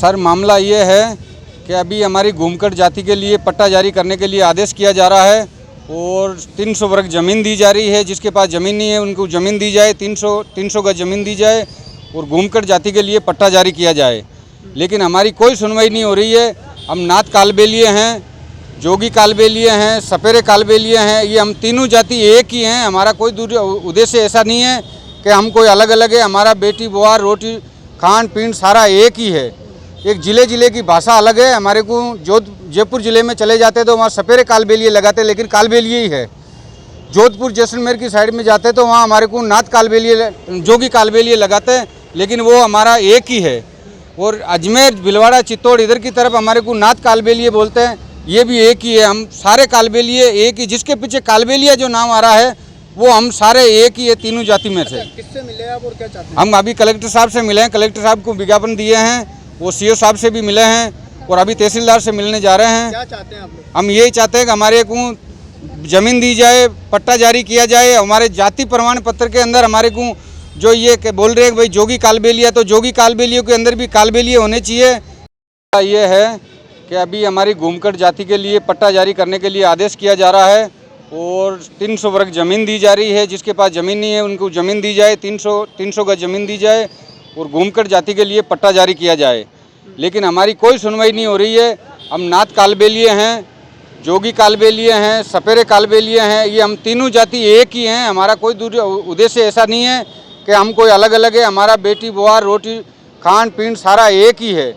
Sir मामला ये है कि अभी हमारी घूमकर जाति के लिए पट्टा जारी करने के लिए आदेश किया जा रहा है और 300 वर्ग ज़मीन दी जा रही है। जिसके पास ज़मीन नहीं है उनको ज़मीन दी जाए, 300 गज ज़मीन दी जाए और घूमकर जाति के लिए पट्टा जारी किया जाए। लेकिन हमारी कोई सुनवाई नहीं हो रही है। हम नाथ कालबेलिए हैं, जोगी कालबेलिए हैं, सपेरे कालबेलिए हैं, ये हम तीनों जाति एक ही हैं। हमारा कोई उद्देश्य ऐसा नहीं है कि हम कोई अलग अलग है। हमारा बेटी बुआ रोटी खान पीन सारा एक ही है। एक ज़िले की भाषा अलग है। हमारे को जयपुर ज़िले में चले जाते तो वहाँ सपेरे कालबेलिए लगाते, लेकिन कालबेलिए ही है। जोधपुर जैसलमेर की साइड में जाते तो वहाँ हमारे को नाथ कालबेलिए जोगी कालबेलिए लगाते, लेकिन वो हमारा एक ही है। और अजमेर भिलवाड़ा चित्तौड़ इधर की तरफ हमारे को नाथ कालबेलिए बोलते हैं, ये भी एक ही है। हम सारे कालबेलिए एक ही, जिसके पीछे कालबेलिया जो नाम आ रहा है वो हम सारे एक ही है तीनों जाति में से। किससे मिले आप और क्या चाहते हैं? हम अभी कलेक्टर साहब से मिले हैं, कलेक्टर साहब को विज्ञापन दिए हैं, वो सीओ साहब से भी मिले हैं और अभी तहसीलदार से मिलने जा रहे हैं। क्या चाहते हैं आप लोग? हम यही चाहते हैं कि हमारे को ज़मीन दी जाए, पट्टा जारी किया जाए। हमारे जाति प्रमाण पत्र के अंदर हमारे को जो ये बोल रहे हैं भाई जोगी कालबेलिया, तो जोगी कालबेलियों के अंदर भी कालबेलिए होने चाहिए। ये है कि अभी हमारी घूमकर जाति के लिए पट्टा जारी करने के लिए आदेश किया जा रहा है और 300 वर्ग ज़मीन दी जा रही है। जिसके पास ज़मीन नहीं है उनको ज़मीन दी जाए, 300 गज ज़मीन दी जाए और घूमकर जाति के लिए पट्टा जारी किया जाए। लेकिन हमारी कोई सुनवाई नहीं हो रही है। हम नाथ कालबेलिए हैं, जोगी कालबेलिए हैं, सपेरे कालबेलिए हैं, ये हम तीनों जाति एक ही हैं। हमारा कोई उद्देश्य ऐसा नहीं है कि हम कोई अलग अलग है। हमारा बेटी बुआ रोटी खान पीन सारा एक ही है।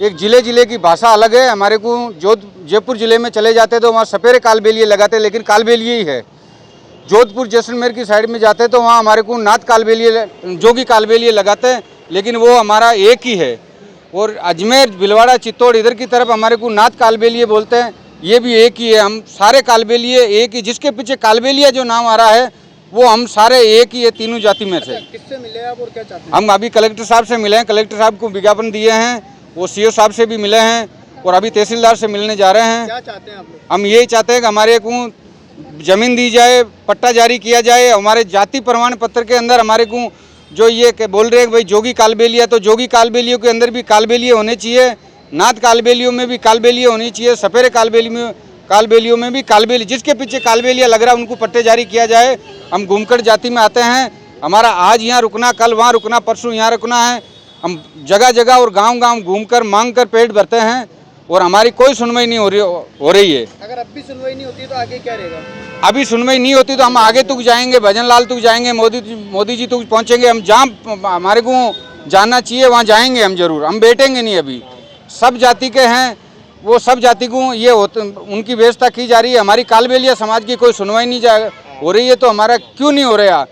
एक ज़िले की भाषा अलग है। हमारे को जयपुर ज़िले में चले जाते तो वहाँ सपेरे कालबेलिए लगाते, लेकिन कालबेलिए ही है। जोधपुर जैसलमेर की साइड में जाते तो वहाँ हमारे को नाथ कालबेलिए जोगी कालबेलिए लगाते, लेकिन वो हमारा एक ही है। और अजमेर भिलवाड़ा चित्तौड़ इधर की तरफ हमारे को नाथ कालबेलिए बोलते हैं, ये भी एक ही है। हम सारे कालबेलिए एक ही, जिसके पीछे कालबेलिया जो नाम आ रहा है वो हम सारे एक ही है तीनों जाति में से। किससे मिले आप और क्या चाहते हैं? हम अभी कलेक्टर साहब से मिले हैं, कलेक्टर साहब को विज्ञापन दिए हैं, वो सीओ साहब से भी मिले हैं और अभी तहसीलदार से मिलने जा रहे हैं। क्या चाहते हैं आप लोग? हम यही चाहते हैं कि हमारे को ज़मीन दी जाए, पट्टा जारी किया जाए। हमारे जाति प्रमाण पत्र के अंदर हमारे को जो ये बोल रहे हैं भाई जोगी कालबेलिया, तो जोगी कालबेलियों के अंदर भी कालबेलिए होने चाहिए। नाथ कालबेलियों में भी कालबेलिए होनी चाहिए। सपेरे कालबेलियों में भी कालबेली, जिसके पीछे कालबेलिया लग रहा है उनको पट्टे जारी किया जाए। हम घूमकर जाति में आते हैं। हमारा आज यहाँ रुकना, कल वहाँ रुकना, परसों यहाँ रुकना है। हम जगह जगह और गांव घूमकर मांग कर पेट भरते हैं और हमारी कोई सुनवाई नहीं हो रही है। अगर अब भी सुनवाई नहीं होती तो आगे क्या रहेगा? अभी सुनवाई नहीं होती तो हम आगे तक जाएंगे, भजन लाल तक जाएंगे, मोदी जी तक पहुंचेंगे। हम जहाँ हमारे को जाना चाहिए वहाँ जाएंगे हम जरूर। हम बैठेंगे नहीं। अभी सब जाति के हैं, वो सब जाति को ये उनकी व्यवस्था की जा रही है। हमारी कालबेलिया समाज की कोई सुनवाई नहीं हो रही है, तो हमारा क्यों नहीं हो रहा?